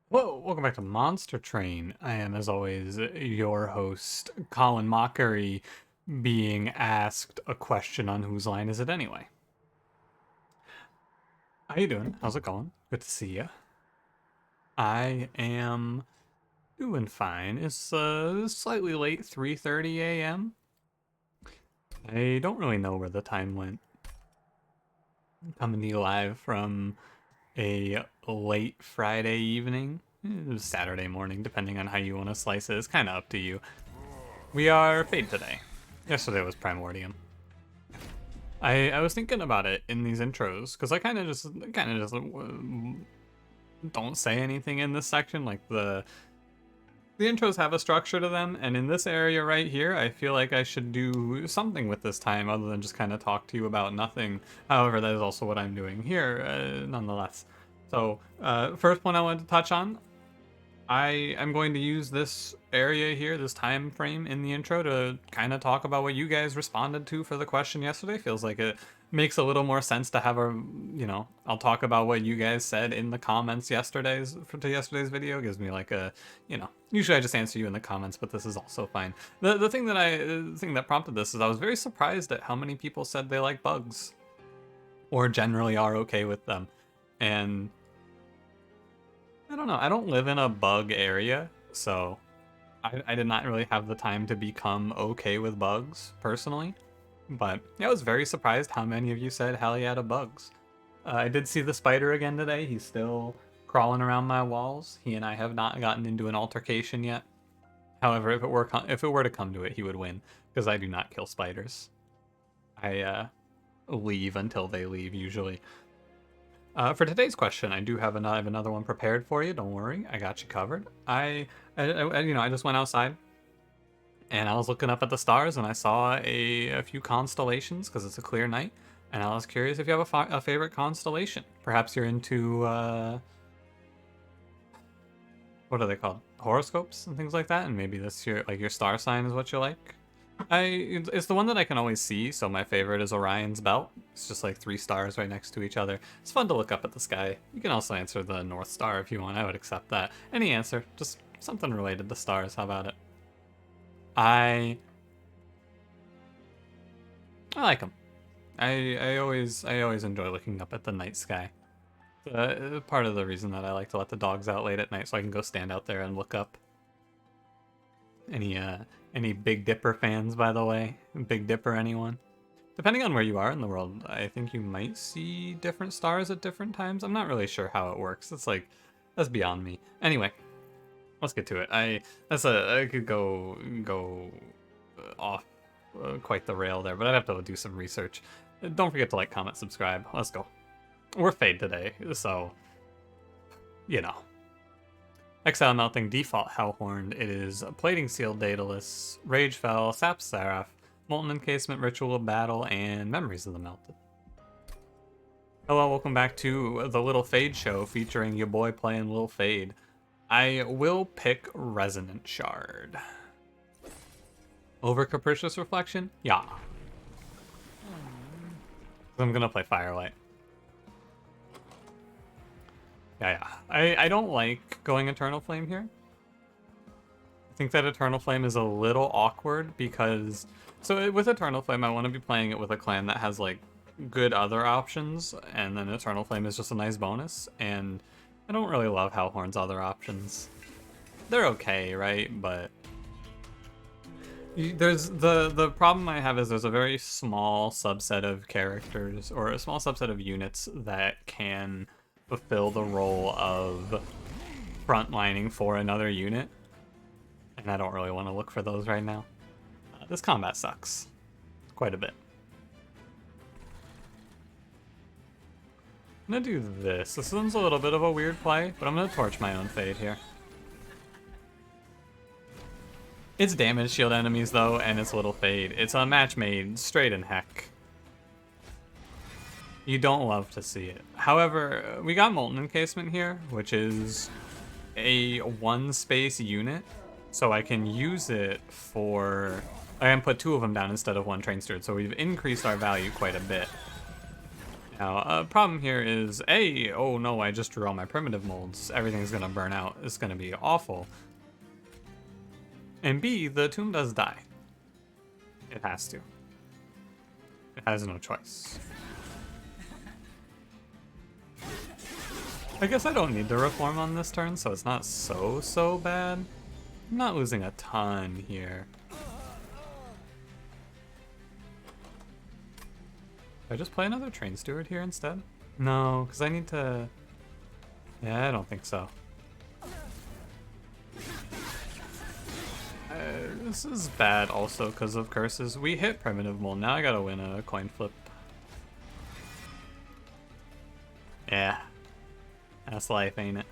Well, welcome back to Monster Train. I am, as always, your host, Colin Mockery, being asked a question on whose line is it anyway. How you doing? How's it going? Good to see you. I am doing fine. It's slightly late, 3:30 a.m. I don't really know where the time went. Coming to you live from a late Friday evening. Saturday morning, depending on how you want to slice it. It's kind of up to you. We are Fade today. Yesterday was Primordium. I was thinking about it in these intros because I kind of just don't say anything in this section. Like the intros have a structure to them, and in this area right here, I feel like I should do something with this time other than just kind of talk to you about nothing. However, that is also what I'm doing here, nonetheless. So, first one I wanted to touch on, I am going to use this area here, this time frame in the intro to kind of talk about what you guys responded to for the question yesterday. Feels like it makes a little more sense to have I'll talk about what you guys said in the comments to yesterday's video. Gives me like usually I just answer you in the comments, but this is also fine. The thing that prompted this is I was very surprised at how many people said they like bugs or generally are okay with them. And I don't know. I don't live in a bug area, so I did not really have the time to become okay with bugs, personally. But yeah, I was very surprised how many of you said hell yeah to bugs. I did see the spider again today. He's still crawling around my walls. He and I have not gotten into an altercation yet. However, if it were to come to it, he would win, because I do not kill spiders. I leave until they leave, usually. For today's question, I do have another one prepared for you. Don't worry, I got you covered. I just went outside and I was looking up at the stars and I saw a few constellations because it's a clear night. And I was curious if you have a favorite constellation. Perhaps you're into what are they called? Horoscopes and things like that. And maybe your star sign is what you like. It's the one that I can always see, so my favorite is Orion's Belt. It's just like 3 stars right next to each other. It's fun to look up at the sky. You can also answer the North Star if you want. I would accept that. Any answer, just something related to stars. How about it? I like them. I always enjoy looking up at the night sky. Part of the reason that I like to let the dogs out late at night so I can go stand out there and look up. Any Big Dipper fans, by the way? Big Dipper, anyone? Depending on where you are in the world, I think you might see different stars at different times. I'm not really sure how it works. That's beyond me. Anyway, let's get to it. I could go off quite the rail there, but I'd have to do some research. Don't forget to like, comment, subscribe. Let's go. We're Fade today, so you know. Exile Melting, default Hellhorned. It is Plating Seal Daedalus, Ragefell, Sap Seraph, Molten Encasement, Ritual of Battle, and Memories of the Melted. Hello, welcome back to the Little Fade Show featuring your boy playing Little Fade. I will pick Resonant Shard. Over Capricious Reflection? Yeah. I'm gonna play Firelight. Yeah. I don't like going Eternal Flame here. I think that Eternal Flame is a little awkward because... So with Eternal Flame, I want to be playing it with a clan that has, like, good other options, and then Eternal Flame is just a nice bonus, and I don't really love Hellhorn's other options. They're okay, right? But... There's the problem I have is there's a very small subset of characters, or a small subset of units that can fulfill the role of frontlining for another unit, and I don't really want to look for those right now. This combat sucks quite a bit. I'm gonna do this. This one's a little bit of a weird play, but I'm gonna torch my own Fade here. It's damage shield enemies though, and it's Little Fade. It's a match made straight in heck. You don't love to see it. However, we got Molten Encasement here, which is a 1-space unit, so I can use it for... I can put 2 of them down instead of 1 Train Steward, so we've increased our value quite a bit. Now, problem here is, A, oh no, I just drew all my primitive molds. Everything's gonna burn out. It's gonna be awful. And B, the tomb does die. It has to. It has no choice. I guess I don't need to reform on this turn, so it's not so bad. I'm not losing a ton here. Should I just play another Train Steward here instead? No, because I need to... Yeah, I don't think so. This is bad also because of curses. We hit Primitive Mold. Now I gotta win a coin flip. Yeah. That's life, ain't it?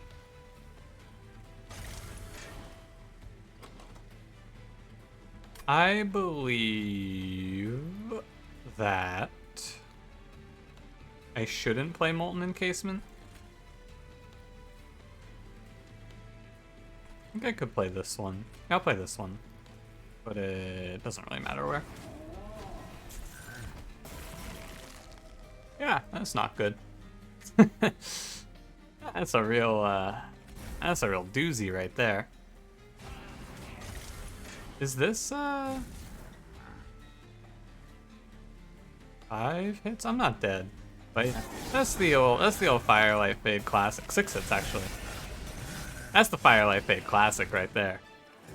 I believe that I shouldn't play Molten Encasement. I think I could play this one. I'll play this one. But it doesn't really matter where. Yeah, that's not good. That's a real doozy right there. Is this 5 hits? I'm not dead. But that's the old Firelight Fade classic. 6 hits actually. That's the Firelight Fade classic right there.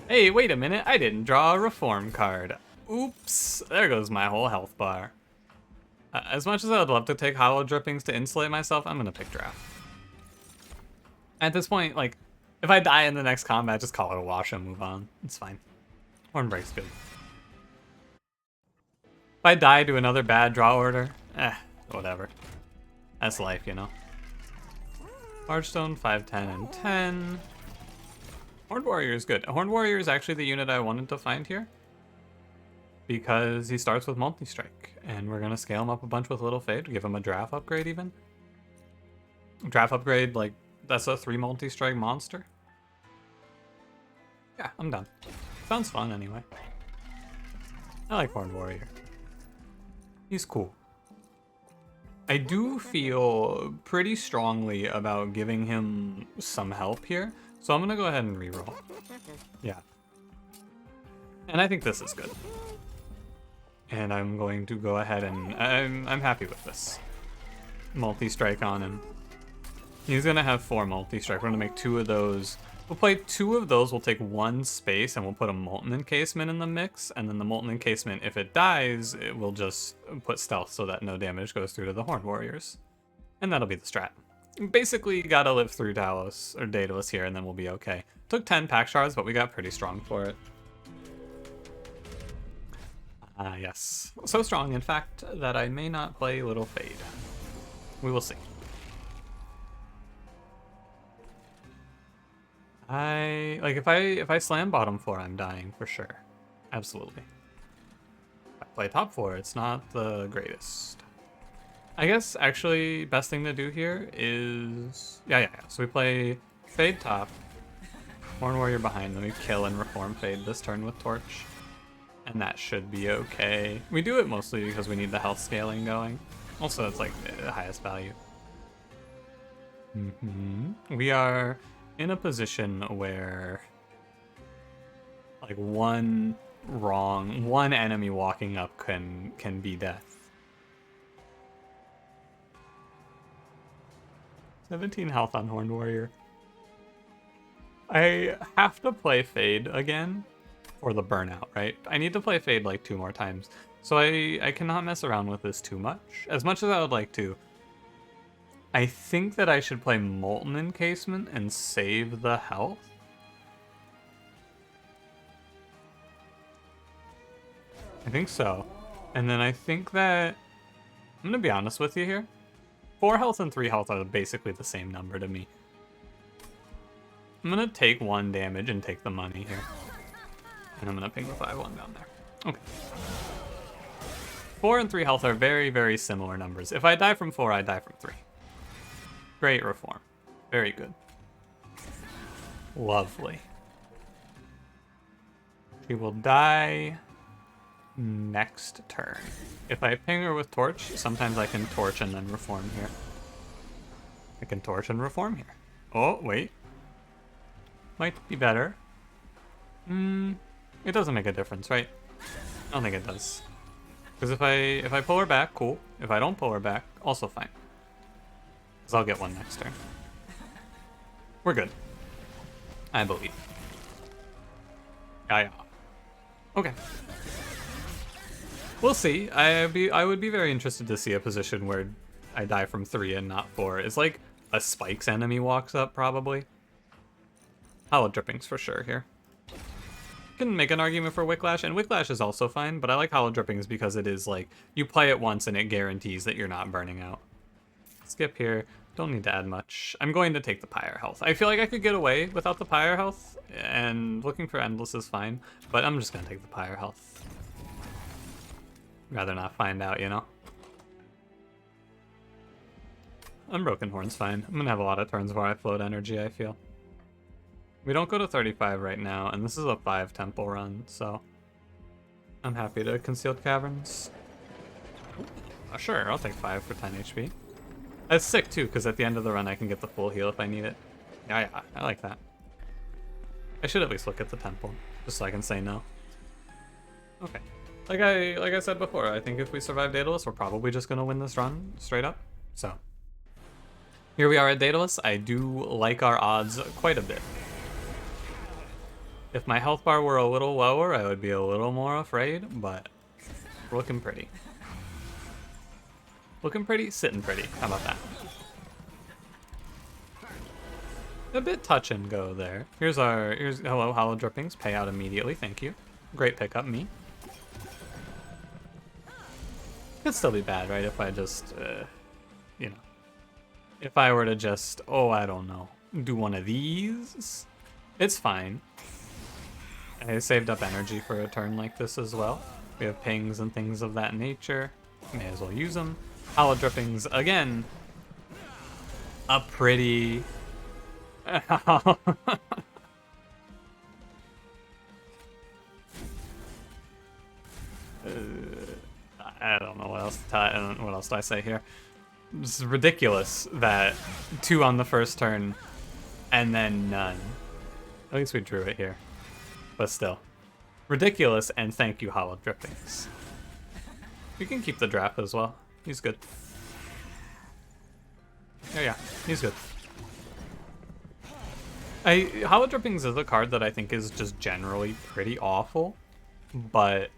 Hey, wait a minute, I didn't draw a Reform card. Oops, there goes my whole health bar. As much as I would love to take Hollow Drippings to insulate myself, I'm gonna pick Draft. At this point, like, if I die in the next combat, just call it a wash and move on. It's fine. Hornbreak's good. If I die to another bad draw order, whatever. That's life, you know. Largestone, 5, 10, and 10. Horned Warrior is good. Horned Warrior is actually the unit I wanted to find here, because he starts with multi-strike, and we're gonna scale him up a bunch with Little Fade, give him a draft upgrade even. Draft upgrade, like, that's a 3 multi-strike monster. Yeah, I'm done. Sounds fun anyway. I like Horned Warrior. He's cool. I do feel pretty strongly about giving him some help here, so I'm gonna go ahead and reroll. Yeah. And I think this is good. And I'm going to go ahead and I'm happy with this. Multi-strike on him. He's gonna have 4 multi-strike. We're gonna make 2 of those. We'll play 2 of those, we'll take 1 space, and we'll put a Molten Encasement in the mix, and then the Molten Encasement, if it dies, it will just put stealth so that no damage goes through to the Horned Warriors. And that'll be the strat. Basically, you gotta live through Daedalus here, and then we'll be okay. Took 10 pack shards, but we got pretty strong for it. Yes. So strong, in fact, that I may not play Little Fade. We will see. If I slam bottom 4, I'm dying for sure. Absolutely. If I play top 4, it's not the greatest. I guess actually best thing to do here is yeah. So we play Fade top, Horn Warrior behind, then we kill and reform Fade this turn with Torch. And that should be okay. We do it mostly because we need the health scaling going. Also, it's like the highest value. We are in a position where like one enemy walking up can be death. 17 health on Horned Warrior. I have to play Fade again for the burnout, right? I need to play Fade like 2 more times. So I cannot mess around with this too much. As much as I would like to. I think that I should play Molten Encasement and save the health. I think so. And then I think that... I'm gonna be honest with you here. 4 health and 3 health are basically the same number to me. I'm gonna take 1 damage and take the money here. And I'm gonna ping the 5-1 down there. Okay. 4 and 3 health are very, very similar numbers. If I die from 4, I die from 3. Great reform. Very good. Lovely. She will die next turn. If I ping her with torch, sometimes I can torch and then reform here. I can torch and reform here. Oh, wait. Might be better. It doesn't make a difference, right? I don't think it does. Because if I pull her back, cool. If I don't pull her back, also fine. Because I'll get one next turn. We're good. I believe. Yeah. Okay. We'll see. I would be very interested to see a position where I die from 3 and not 4. It's like a spikes enemy walks up, probably. Hollow drippings for sure here. Can make an argument for Wicklash, and Wicklash is also fine, but I like Hollow drippings because it is like, you play it once and it guarantees that you're not burning out. Skip here. Don't need to add much. I'm going to take the Pyre health. I feel like I could get away without the Pyre health, and looking for Endless is fine, but I'm just going to take the Pyre health. Rather not find out, you know? Unbroken Horn's fine. I'm going to have a lot of turns where I float energy, I feel. We don't go to 35 right now, and this is a 5 temple run, so I'm happy to Concealed Caverns. Sure, I'll take 5 for 10 HP. That's sick too, because at the end of the run I can get the full heal if I need it. Yeah, I like that. I should at least look at the temple, just so I can say no. Okay. Like I said before, I think if we survive Daedalus, we're probably just gonna win this run straight up. So here we are at Daedalus. I do like our odds quite a bit. If my health bar were a little lower, I would be a little more afraid, but we're looking pretty. Looking pretty, sitting pretty. How about that? A bit touch and go there. Here's hello, Hollow Drippings. Pay out immediately, thank you. Great pickup, me. Could still be bad, right? If I just, you know. If I were to just, oh, I don't know, do one of these. It's fine. I saved up energy for a turn like this as well. We have pings and things of that nature. May as well use them. Hollow Drippings, again, a pretty... I don't know what else do I say here. It's ridiculous that 2 on the first turn and then none. At least we drew it here. But still. Ridiculous, and thank you, Hollow Drippings. You can keep the draft as well. He's good. Yeah, he's good. Hollow Drippings is a card that I think is just generally pretty awful, but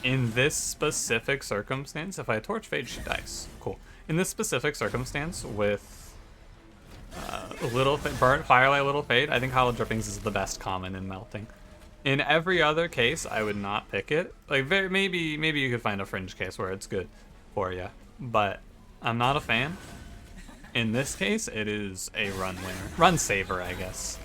in this specific circumstance, if I Torch Fade, she dies. Cool. In this specific circumstance, with Firelight Little Fade, I think Hollow Drippings is the best common in Melting. In every other case, I would not pick it. Like, maybe you could find a fringe case where it's good for you, but I'm not a fan. In this case, it is a run winner. Run saver, I guess.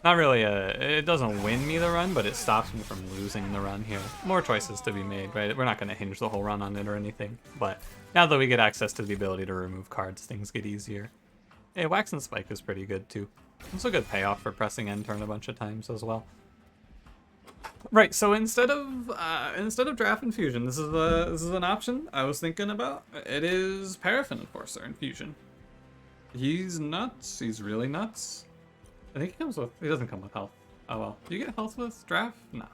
Not really it doesn't win me the run, but it stops me from losing the run here. More choices to be made, right? We're not going to hinge the whole run on it or anything, but now that we get access to the ability to remove cards, things get easier. Hey, Wax and Spike is pretty good too. It's a good payoff for pressing end turn a bunch of times as well. Right, so instead of Draft Infusion, this is an option I was thinking about. It is Paraffin Enforcer Infusion. He's nuts. He's really nuts. I think he doesn't come with health. Oh well. Do you get health with Draft? No.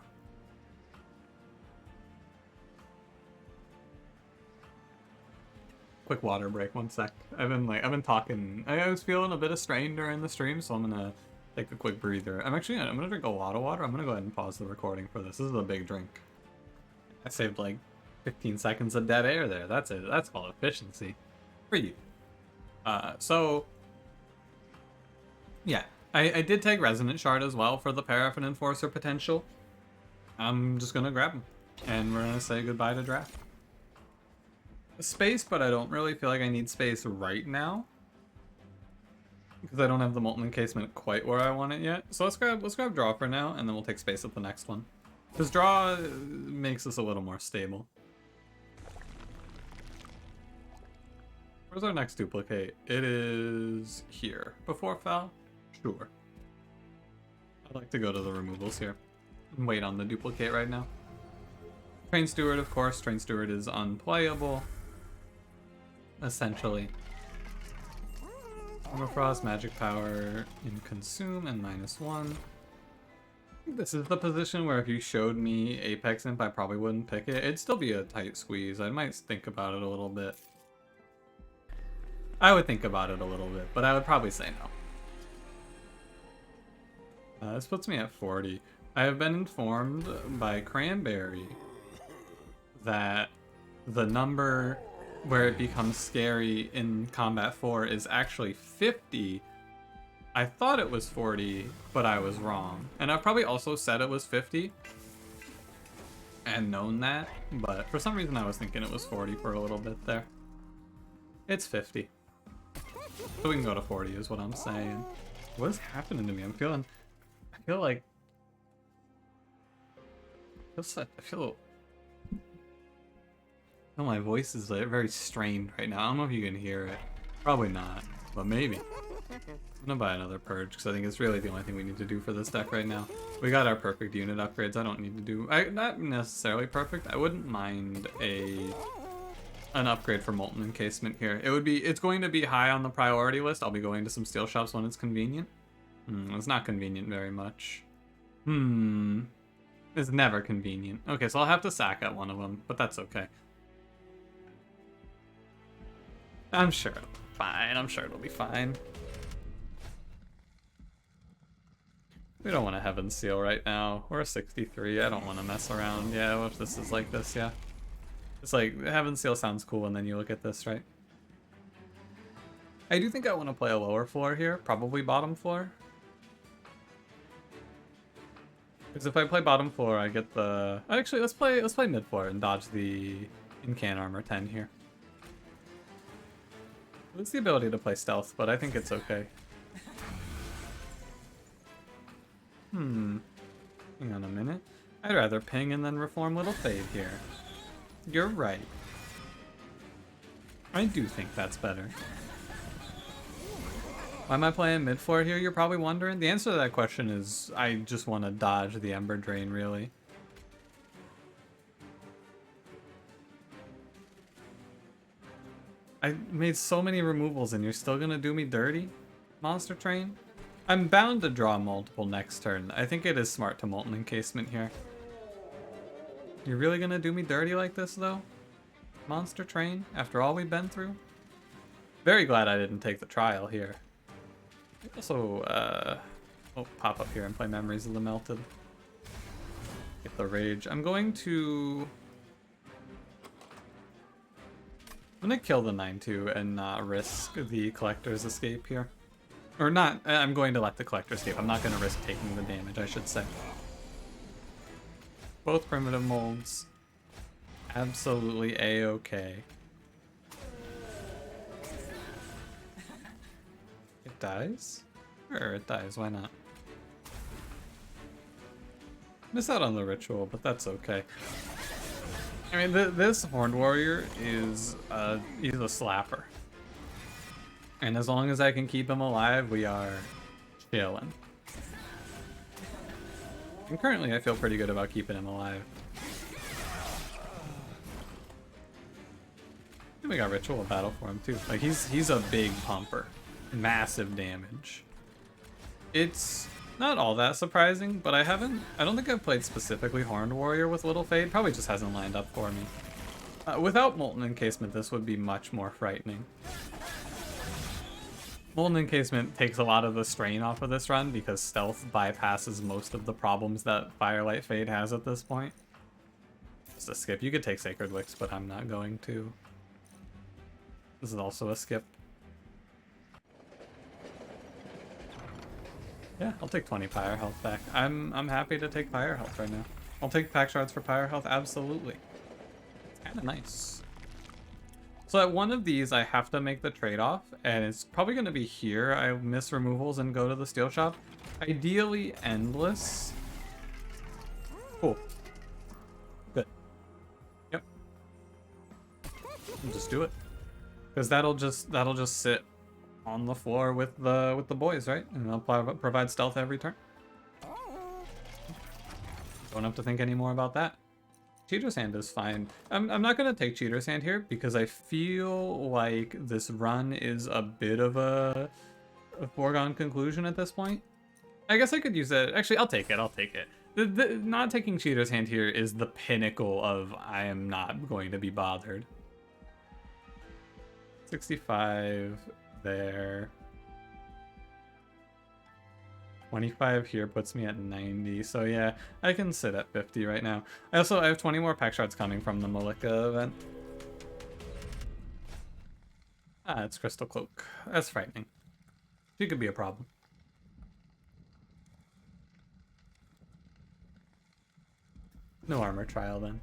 Quick water break, 1 sec. I've been talking. I was feeling a bit of strain during the stream, so I'm gonna take a quick breather. I'm gonna drink a lot of water. I'm gonna go ahead and pause the recording for this. This is a big drink. I saved like 15 seconds of dead air there. That's it. That's called efficiency. For you. So yeah, I did take Resonant Shard as well for the Paraffin Enforcer potential. I'm just gonna grab him, and we're gonna say goodbye to Draft. Space, but I don't really feel like I need space right now because I don't have the Molten Encasement quite where I want it yet. So let's grab Draw for now, and then we'll take space at the next one. Because Draw makes us a little more stable. Where's our next duplicate? It is here. Before Foul? Sure. I'd like to go to the removals here and wait on the duplicate right now. Train Steward, of course. Train Steward is unplayable, essentially. Frost, magic power in consume, and -1. I think this is the position where if you showed me Apex Imp, I probably wouldn't pick it. It'd still be a tight squeeze. I might think about it a little bit. I would think about it a little bit, but I would probably say no. This puts me at 40. I have been informed by Cranberry that the number where it becomes scary in Combat 4 is actually 50. I thought it was 40, but I was wrong. And I've probably also said it was 50 and known that, but for some reason I was thinking it was 40 for a little bit there. It's 50. So we can go to 40 is what I'm saying. What is happening to me? I feel like... Oh, my voice is like very strained right now. I don't know if you can hear it. Probably not, but maybe. I'm gonna buy another Purge because I think it's really the only thing we need to do for this deck right now. We got our perfect unit upgrades. I don't need to do... not necessarily perfect. I wouldn't mind an upgrade for Molten Encasement here. It's going to be high on the priority list. I'll be going to some steel shops when it's convenient. It's not convenient very much. It's never convenient. Okay, so I'll have to sack at one of them, but that's okay. I'm sure it'll be fine. I'm sure it'll be fine. We don't want a Heaven Seal right now. We're a 63. I don't want to mess around. Yeah, what if this is like this? Yeah. It's like, Heaven Seal sounds cool, and then you look at this, right? I do think I want to play a lower floor here. Probably bottom floor. Because if I play bottom floor, I get the... Actually, let's play mid floor and dodge the Incan Armor 10 here. It's the ability to play stealth, but I think it's okay. Hang on a minute. I'd rather ping and then reform Little Fade here. You're right. I do think that's better. Why am I playing mid floor here, you're probably wondering? The answer to that question is I just want to dodge the Ember Drain, really. I made so many removals and you're still gonna do me dirty? Monster Train? I'm bound to draw multiple next turn. I think it is smart to Molten Encasement here. You're really gonna do me dirty like this, though? Monster Train? After all we've been through? Very glad I didn't take the trial here. Also, pop up here and play Memories of the Melted. Get the Rage. I'm going to kill the 9-2 and not risk the Collector's Escape here. Or not, I'm going to let the Collector escape. I'm not going to risk taking the damage, I should say. Both primitive molds. Absolutely A-okay. It dies? Sure, it dies, why not? Miss out on the ritual, but that's okay. I mean, this Horned Warrior is he's a slapper. And as long as I can keep him alive, we are chilling. And currently, I feel pretty good about keeping him alive. And we got Ritual Battle for him too. Like he's a big pumper, massive damage. It's not all that surprising, but I don't think I've played specifically Horned Warrior with Little Fade. Probably just hasn't lined up for me. Without Molten Encasement, this would be much more frightening. Molten Encasement takes a lot of the strain off of this run because stealth bypasses most of the problems that Firelight Fade has at this point. Just a skip. You could take Sacred Wicks, but I'm not going to. This is also a skip. Yeah, I'll take 20 Pyre Health back. I'm happy to take Pyre Health right now. I'll take Pack Shards for Pyre Health, absolutely. It's kind of nice. So at one of these, I have to make the trade-off, and it's probably going to be here. I miss removals and go to the steel shop. Ideally, Endless. Cool. Good. Yep. Just do it, because that'll just sit on the floor with the boys, right? And they'll provide stealth every turn. Don't have to think any more about that. Cheater's Hand is fine. I'm not gonna take Cheater's Hand here because I feel like this run is a bit of a foregone conclusion at this point. I guess I could use it. Actually, I'll take it. I'll take it. Not taking Cheater's Hand here is the pinnacle of I am not going to be bothered. 65 there. 25 here puts me at 90, so yeah, I can sit at 50 right now. I have 20 more pack shards coming from the Malika event. Ah, it's Crystal Cloak. That's frightening. She could be a problem. No armor trial then.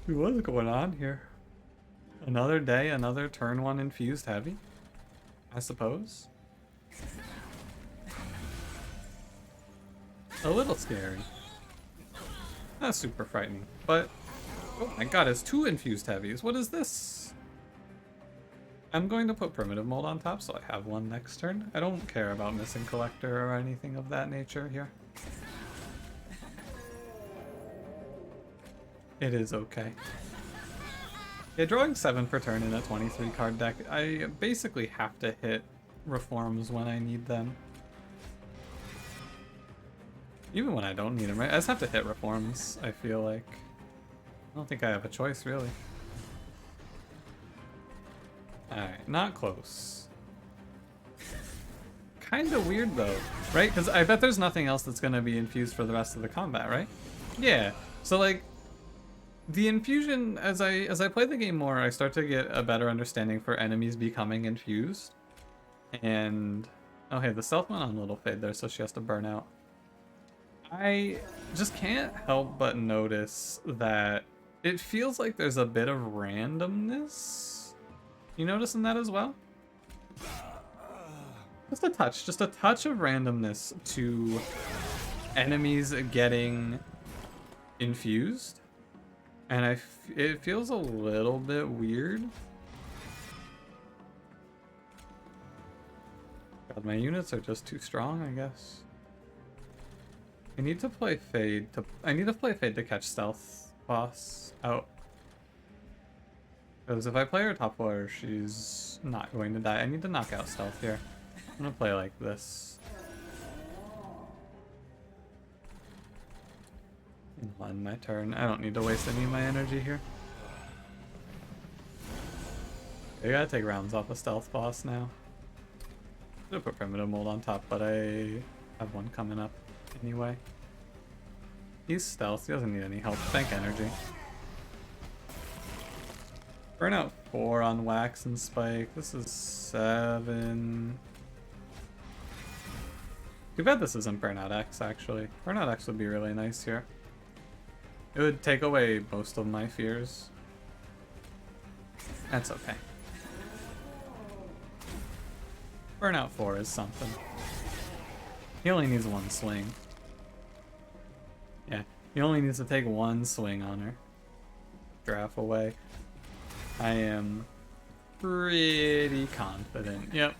What's going on here? Another day, another turn 1 infused heavy, I suppose. A little scary. Not super frightening, but oh my god, it's 2 infused heavies. What is this? I'm going to put primitive mold on top so I have one next turn. I don't care about missing collector or anything of that nature here. It is okay. Yeah, drawing 7 per turn in a 23 card deck, I basically have to hit reforms when I need them. Even when I don't need them, right? I just have to hit reforms, I feel like. I don't think I have a choice, really. Alright, not close. Kinda weird, though, right? Because I bet there's nothing else that's gonna be infused for the rest of the combat, right? Yeah, so like, the infusion, as I play the game more, I start to get a better understanding for enemies becoming infused. And, oh hey, the stealth went on a little fade there, so she has to burn out. I just can't help but notice that it feels like there's a bit of randomness. You noticing that as well? Just a touch of randomness to enemies getting infused. And it feels a little bit weird. God, my units are just too strong, I guess. I need to play Fade to catch Stealth boss out. Because if I play her top 4, she's not going to die. I need to knock out Stealth here. I'm gonna play like this. On my turn. I don't need to waste any of my energy here. I gotta take rounds off a stealth boss now. Should put primitive mold on top, but I have one coming up anyway. He's stealth, he doesn't need any help. Thank energy. Burnout 4 on wax and spike. This is 7. Too bad this isn't Burnout X actually. Burnout X would be really nice here. It would take away most of my fears. That's okay. Burnout 4 is something. He only needs one swing. Yeah, he only needs to take one swing on her. Draft away. I am pretty confident. Yep.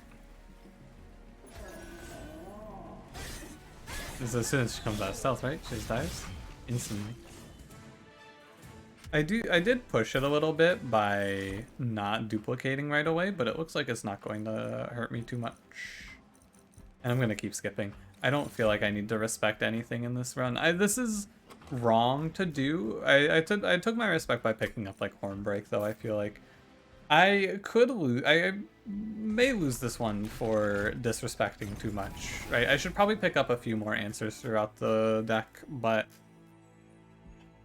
This is as soon as she comes out of stealth, right? She just dies instantly. I did push it a little bit by not duplicating right away, but it looks like it's not going to hurt me too much. And I'm going to keep skipping. I don't feel like I need to respect anything in this run. This is wrong to do. I took my respect by picking up like Hornbreak, though. I feel like I could lose. I may lose this one for disrespecting too much, right? I should probably pick up a few more answers throughout the deck, but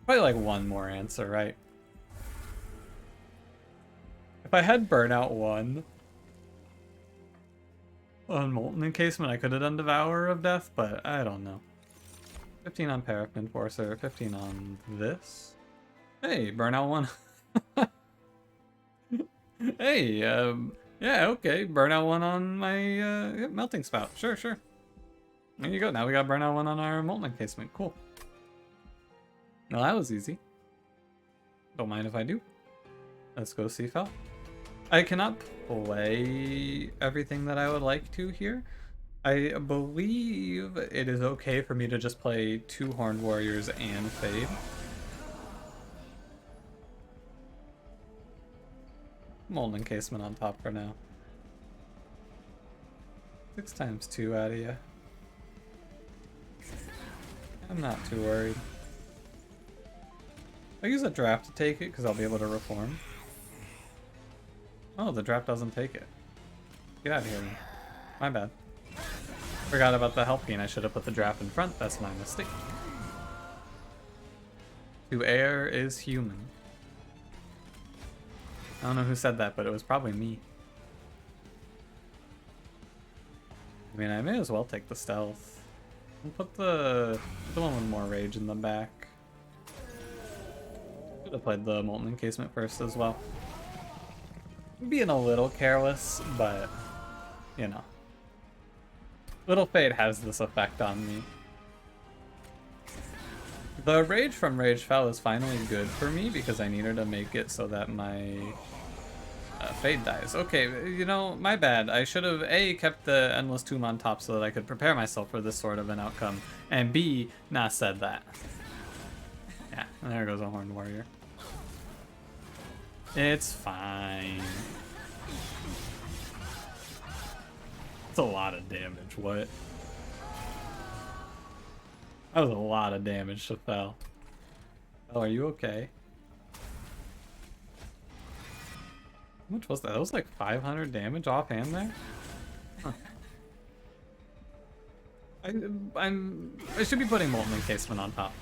probably like one more answer, right? If I had Burnout 1 on Molten Encasement, I could have done Devourer of Death, but I don't know. 15 on Paraffin Enforcer, 15 on this. Hey, Burnout 1. Hey, yeah, okay, Burnout 1 on my Melting Spout. Sure. There you go, now we got Burnout 1 on our Molten Encasement. Cool. Well, that was easy. Don't mind if I do. Let's go see Fel. I cannot play everything that I would like to here, I believe it is okay for me to just play 2 Horned Warriors and Fade. Molten Encasement on top for now. 6 times 2 out of you. I'm not too worried. I'll use a draft to take it because I'll be able to reform. Oh, the draft doesn't take it. Get out of here. My bad. Forgot about the help gain. I should have put the draft in front. That's my mistake. To err is human. I don't know who said that, but it was probably me. I mean, I may as well take the stealth. I'll put the one with more rage in the back. Should have played the Molten Encasement first as well. Being a little careless, but, you know. Little Fade has this effect on me. The Rage from Ragefell is finally good for me because I need her to make it so that my Fade dies. Okay, you know, my bad. I should have A, kept the Endless Tomb on top so that I could prepare myself for this sort of an outcome, and B, not said that. Yeah, and there goes a Horned Warrior. It's fine. That's a lot of damage, what? That was a lot of damage to Fel. Oh, are you okay? How much was that? That was like 500 damage offhand there? Huh. I should be putting Molten Encasement on top.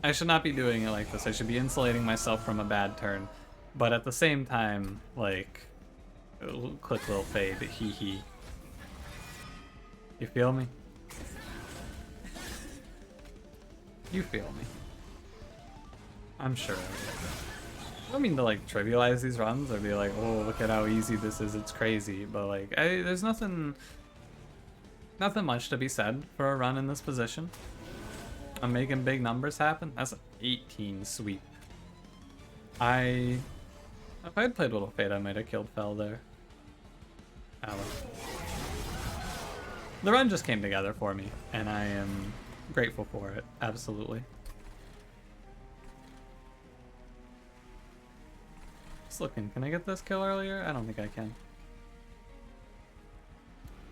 I should not be doing it like this. I should be insulating myself from a bad turn. But at the same time, like, click Little Fade, hee hee. You feel me? You feel me. I'm sure. I don't mean to like trivialize these runs or be like, oh, look at how easy this is, it's crazy. But like, there's nothing much to be said for a run in this position. I'm making big numbers happen. That's an 18 sweep. If I had played Little Fate, I might have killed Fel there. The run just came together for me, and I am grateful for it. Absolutely. Just looking. Can I get this kill earlier? I don't think I can.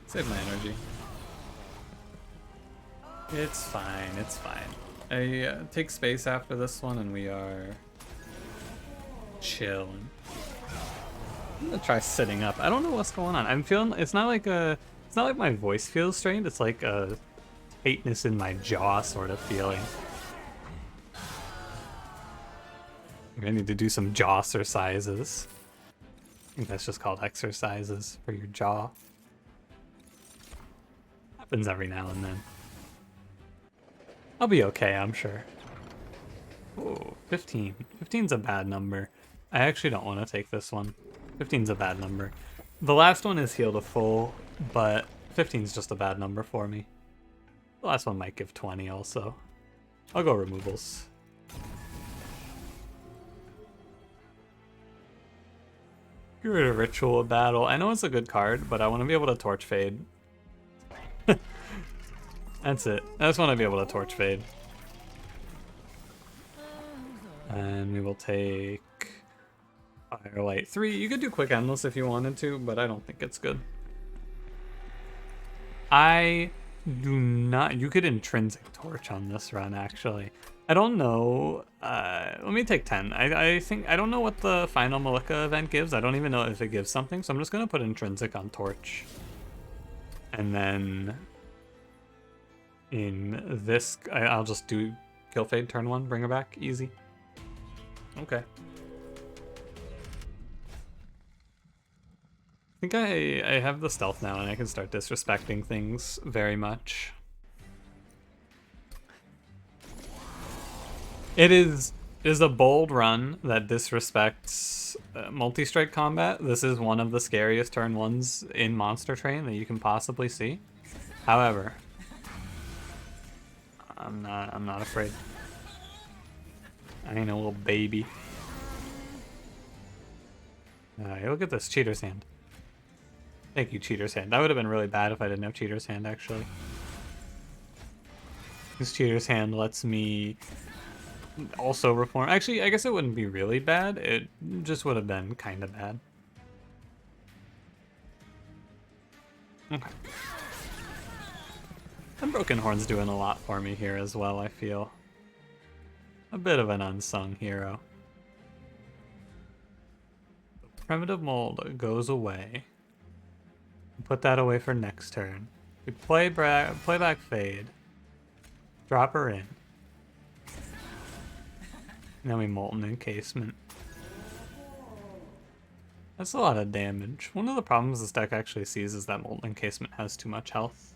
Save my energy. It's fine. It's fine. I take space after this one, and we are chilling. I'm gonna try sitting up. I don't know what's going on. I'm feeling. It's not like my voice feels strained. It's like a tightness in my jaw sort of feeling. I need to do some jaw exercises. I think that's just called exercises for your jaw. Happens every now and then. I'll be okay, I'm sure. Oh, 15. 15's a bad number. I actually don't want to take this one. 15's a bad number. The last one is healed to full, but 15's just a bad number for me. The last one might give 20 also. I'll go removals. Get rid of Ritual of Battle. I know it's a good card, but I want to be able to Torch Fade. That's it. I just want to be able to Torch Fade. And we will take Firelight 3. You could do Quick Endless if you wanted to, but I don't think it's good. I do not... You could Intrinsic Torch on this run, actually. I don't know. Let me take 10. I think... I don't know what the final Malika event gives. I don't even know if it gives something, so I'm just going to put Intrinsic on Torch. And then... in this... I'll just do Kill Fade turn 1, bring her back. Easy. Okay. I think I have the stealth now and I can start disrespecting things very much. It is a bold run that disrespects multi-strike combat. This is one of the scariest turn 1s in Monster Train that you can possibly see. However, I'm not afraid. I ain't a little baby. Alright, look at this cheater's hand. Thank you, Cheater's Hand. That would have been really bad if I didn't have Cheater's Hand, actually. This Cheater's Hand lets me also reform. Actually, I guess it wouldn't be really bad. It just would have been kind of bad. Okay. And Broken Horn's doing a lot for me here as well, I feel. A bit of an unsung hero. The primitive mold goes away. Put that away for next turn. We play back Fade. Drop her in. And then we Molten Encasement. That's a lot of damage. One of the problems this deck actually sees is that Molten Encasement has too much health.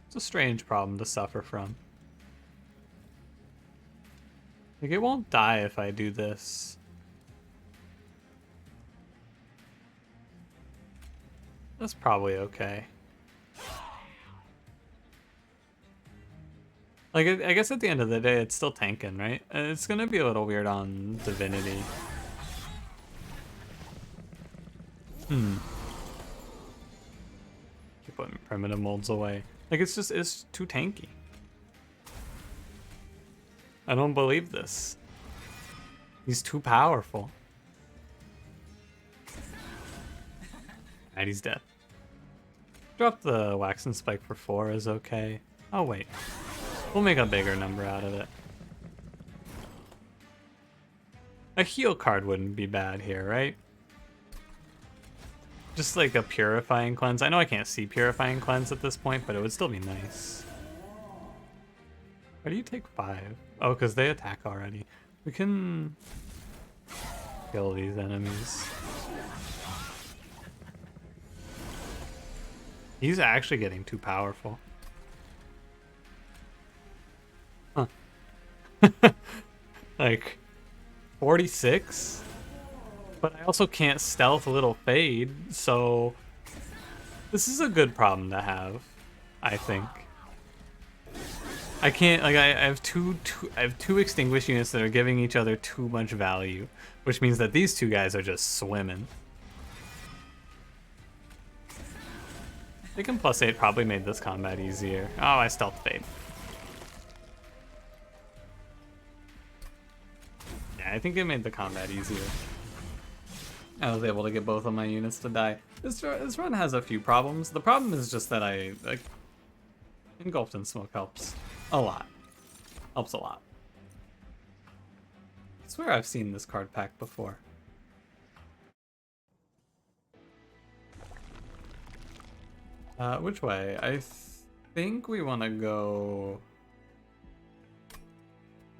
It's a strange problem to suffer from. Like, it won't die if I do this. That's probably okay. Like, I guess at the end of the day, it's still tanking, right? It's gonna be a little weird on Divinity. Keep putting primitive molds away. Like, it's too tanky. I don't believe this. He's too powerful. Alright, he's dead. Drop the Wax and Spike for 4 is okay. Oh, wait. We'll make a bigger number out of it. A heal card wouldn't be bad here, right? Just like a Purifying Cleanse. I know I can't see Purifying Cleanse at this point, but it would still be nice. Why do you take 5? Oh, because they attack already. We can kill these enemies. He's actually getting too powerful. Huh. Like, 46? But I also can't stealth Little Fade, so this is a good problem to have, I think. I can't, like, I have two extinguished units that are giving each other too much value, which means that these two guys are just swimming. Taking +8 probably made this combat easier. Oh, I stealth Fade. Yeah, I think it made the combat easier. I was able to get both of my units to die. This run has a few problems. The problem is just that Engulfed in Smoke helps a lot. Helps a lot. I swear I've seen this card pack before. Which way? I think we want to go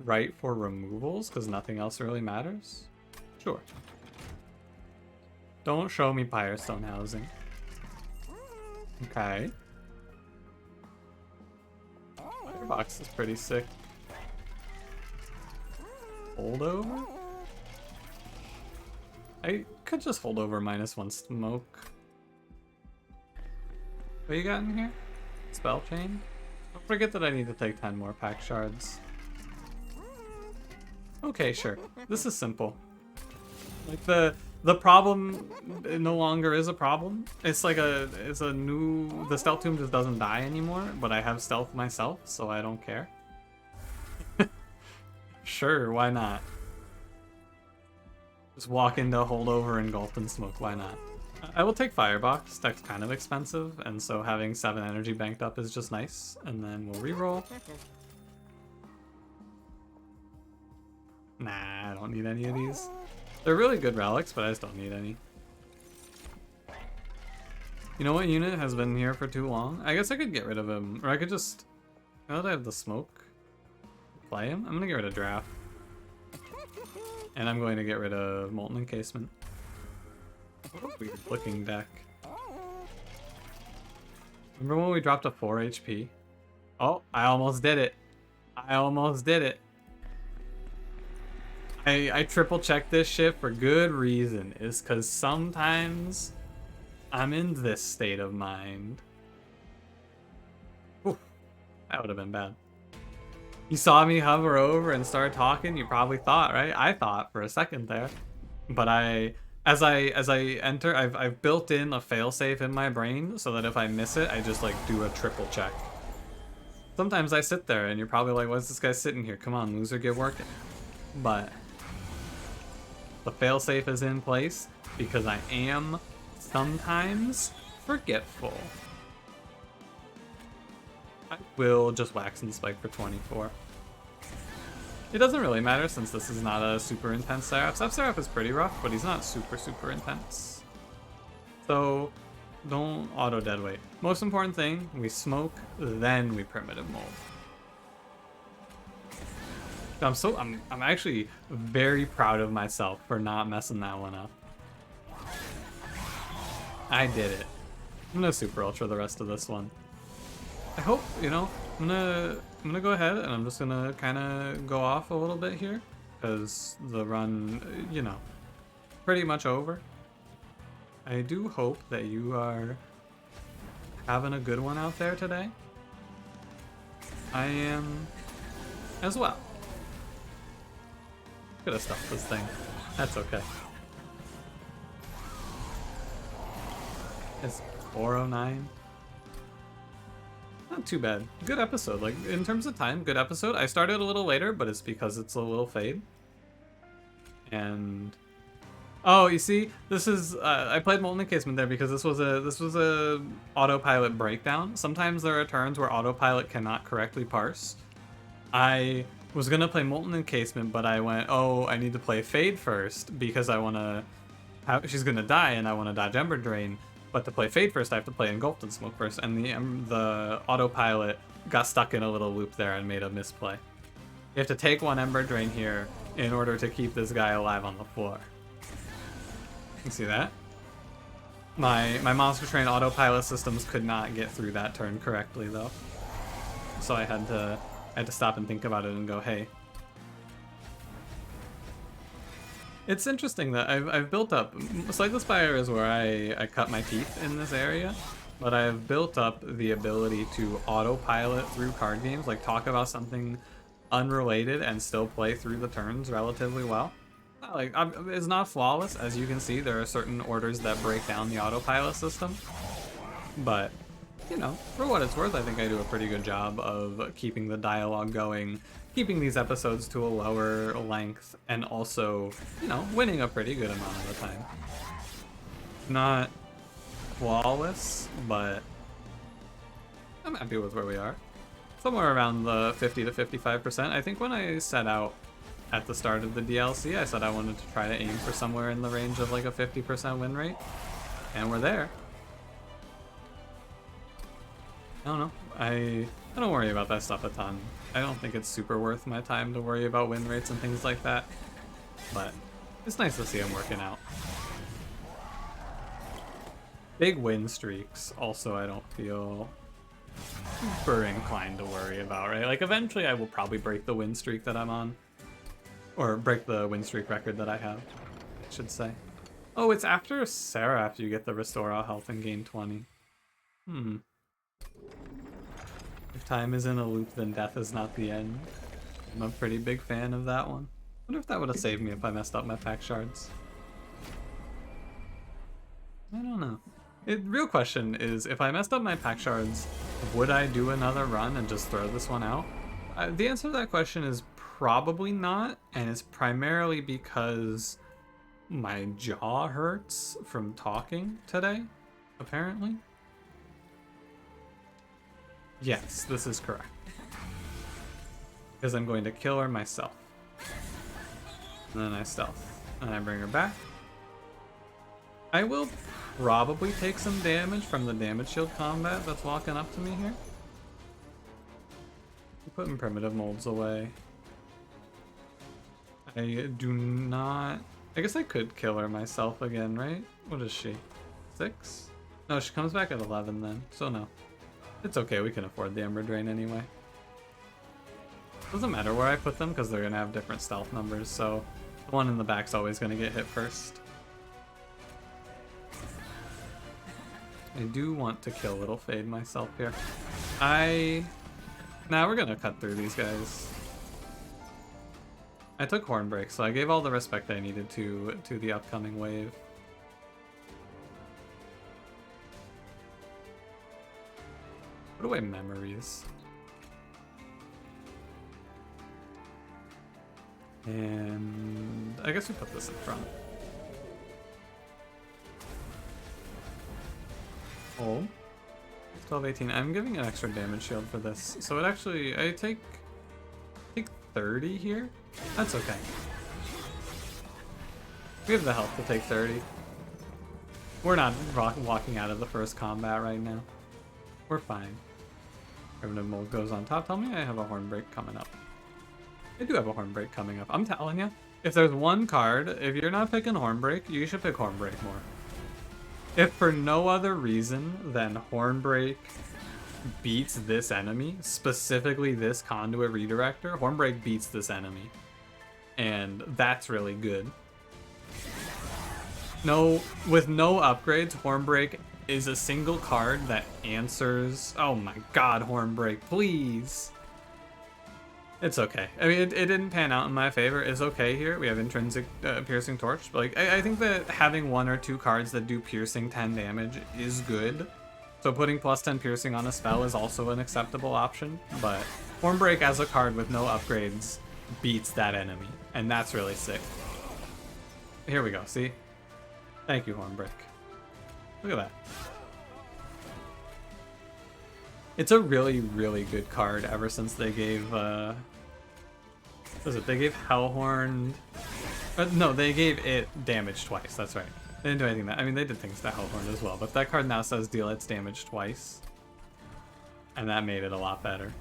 right for removals, because nothing else really matters. Sure. Don't show me Firestone Housing. Okay. Firebox is pretty sick. Holdover? I could just hold over -1 smoke. What you got in here? Spell chain? Don't forget that I need to take 10 more pack shards. Okay, sure. This is simple. Like the problem no longer is a problem. It's like the Stealth Tomb just doesn't die anymore, but I have stealth myself, so I don't care. Sure, why not? Just walk into Holdover, Engulfed in Smoke, why not? I will take Firebox. Deck's kind of expensive, and so having 7 energy banked up is just nice. And then we'll reroll. Nah, I don't need any of these. They're really good relics, but I just don't need any. You know what unit has been here for too long? I guess I could get rid of him, or I could just... Now that I have the smoke, play him? I'm gonna get rid of Draft. And I'm going to get rid of Molten Encasement. What a weird looking deck. Remember when we dropped a 4 HP? Oh, I almost did it. I almost did it. I triple checked this shit for good reason. Is because sometimes I'm in this state of mind. Oof, that would have been bad. You saw me hover over and start talking, you probably thought, right? I thought for a second there. But I as I enter, I've built in a failsafe in my brain so that if I miss it, I just like do a triple check. Sometimes I sit there and you're probably like, what's this guy sitting here? Come on, loser, get working. But the failsafe is in place because I am sometimes forgetful. I will just wax and spike for 24. It doesn't really matter since this is not a super intense Seraph. Seraph is pretty rough, but he's not super intense. So don't auto deadweight. Most important thing, we smoke, then we primitive mold. I'm actually very proud of myself for not messing that one up. I did it. I'm gonna super ultra the rest of this one. I hope, you know, I'm gonna go ahead and I'm just gonna kind of go off a little bit here because the run, you know, pretty much over. I do hope that you are having a good one out there today. I am as well. Could have stuffed this thing. That's okay. It's 4:09. Not too bad. Good episode. Like, in terms of time, good episode. I started a little later, but it's because it's a little fade. And oh, you see, this is I played Molten Encasement there because this was a autopilot breakdown. Sometimes there are turns where autopilot cannot correctly parse. I was gonna play Molten Encasement, but I went, oh, I need to play Fade first because I wanna she's gonna die and I wanna dodge Ember Drain. But to play Fade first, I have to play Engulfed in Smoke first, and the autopilot got stuck in a little loop there and made a misplay. You have to take one Ember Drain here in order to keep this guy alive on the floor. You see that? My Monster Train autopilot systems could not get through that turn correctly though, so I had to stop and think about it and go, hey. It's interesting that I've built up, Sightless Fire is where I cut my teeth in this area, but I've built up the ability to autopilot through card games, like talk about something unrelated and still play through the turns relatively well. Like, it's not flawless, as you can see. There are certain orders that break down the autopilot system, but you know, for what it's worth, I think I do a pretty good job of keeping the dialogue going, keeping these episodes to a lower length, and also, you know, winning a pretty good amount of the time. Not flawless, but I'm happy with where we are. Somewhere around the 50 to 55%. I think when I set out at the start of the DLC, I said I wanted to try to aim for somewhere in the range of like a 50% win rate, and we're there. I don't know. I don't worry about that stuff a ton. I don't think it's super worth my time to worry about win rates and things like that, but it's nice to see them working out. Big win streaks also I don't feel super inclined to worry about, right? Like eventually I will probably break the win streak that I'm on, or break the win streak record that I have, I should say. Oh, it's after Seraph you get the restore all health and gain 20. If time is in a loop, then death is not the end. I'm a pretty big fan of that one. I wonder if that would have saved me if I messed up my pack shards. I don't know. Real question is, if I messed up my pack shards, would I do another run and just throw this one out? The answer to that question is probably not, and it's primarily because my jaw hurts from talking today, apparently. Yes, this is correct. Because I'm going to kill her myself. And then I stealth. And I bring her back. I will probably take some damage from the damage shield combat that's walking up to me here. I'm putting primitive molds away. I do not... I guess I could kill her myself again, right? What is she? 6? No, she comes back at 11 then, so no. It's okay, we can afford the Ember Drain anyway. Doesn't matter where I put them because they're going to have different stealth numbers, so the one in the back's always going to get hit first. I do want to kill Little Fade myself here. Nah, we're going to cut through these guys. I took Horn Break, so I gave all the respect I needed to the upcoming wave. Put away memories. And I guess we put this in front. Oh. 12, 18. I'm giving an extra damage shield for this. So it actually, I take 30 here? That's okay. We have the health to take 30. We're not walking out of the first combat right now. We're fine. Primitive Mold goes on top. Tell me I have a Horn Break coming up. I do have a Horn Break coming up. I'm telling you. If there's one card, if you're not picking Horn Break, you should pick Horn Break more. If for no other reason than Horn Break beats this enemy, specifically this Conduit Redirector, Horn Break beats this enemy. And that's really good. No, with no upgrades, Horn Break is a single card that answers... Oh my god, Horn Break, please! It's okay. I mean, it didn't pan out in my favor. It's okay here. We have Intrinsic Piercing Torch. But, like, I think that having 1 or 2 cards that do piercing 10 damage is good. So putting plus 10 piercing on a spell is also an acceptable option. But Horn Break as a card with no upgrades beats that enemy. And that's really sick. Here we go, see? Thank you, Horn Break. Look at that. It's a really, really good card ever since they gave, what was it? They gave Hellhorned... no, they gave it damage twice, that's right. They didn't do anything that... I mean, they did things to Hellhorned as well, but that card now says deal its damage twice. And that made it a lot better.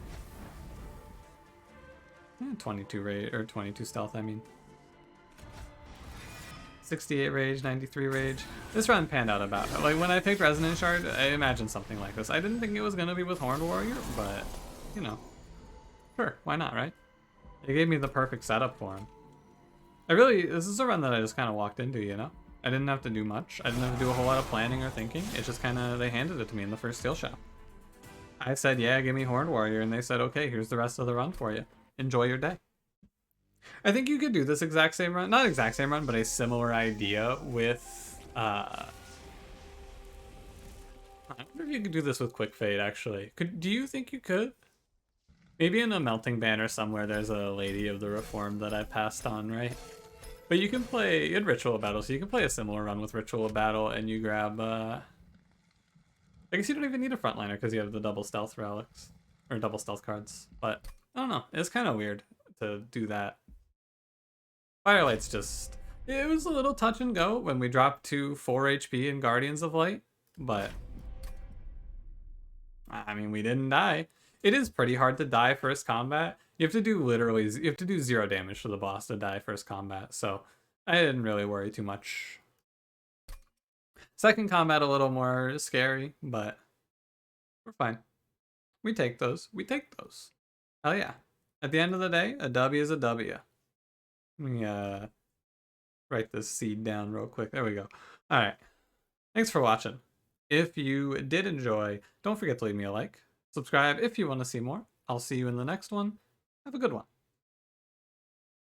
22 rage, or 22 stealth, I mean. 68 rage, 93 rage. This run panned out about it. Like, when I picked Resonance Shard, I imagined something like this. I didn't think it was going to be with Horned Warrior, but, you know. Sure, why not, right? It gave me the perfect setup for him. This is a run that I just kind of walked into, you know? I didn't have to do much. I didn't have to do a whole lot of planning or thinking. It just kind of, they handed it to me in the first steel shop. I said, yeah, give me Horned Warrior, and they said, okay, here's the rest of the run for you. Enjoy your day. I think you could do this exact same run, not exact same run, but a similar idea with, I wonder if you could do this with Quick Fade, actually. Do you think you could? Maybe in a Melting Banner somewhere there's a Lady of the Reformed that I passed on, right? But you can play, you had Ritual Battle, so you can play a similar run with Ritual Battle, and you grab, I guess you don't even need a Frontliner because you have the double stealth relics, or double stealth cards, but I don't know, it's kind of weird to do that. Firelight's just... It was a little touch and go when we dropped to 4 HP in Guardians of Light, but... I mean, we didn't die. It is pretty hard to die first combat. You have to do literally... You have to do 0 damage to the boss to die first combat, so I didn't really worry too much. Second combat a little more scary, but we're fine. We take those. We take those. Hell yeah. At the end of the day, a W is a W. Let me write this seed down real quick. There we go. All right. Thanks for watching. If you did enjoy, don't forget to leave me a like. Subscribe if you want to see more. I'll see you in the next one. Have a good one.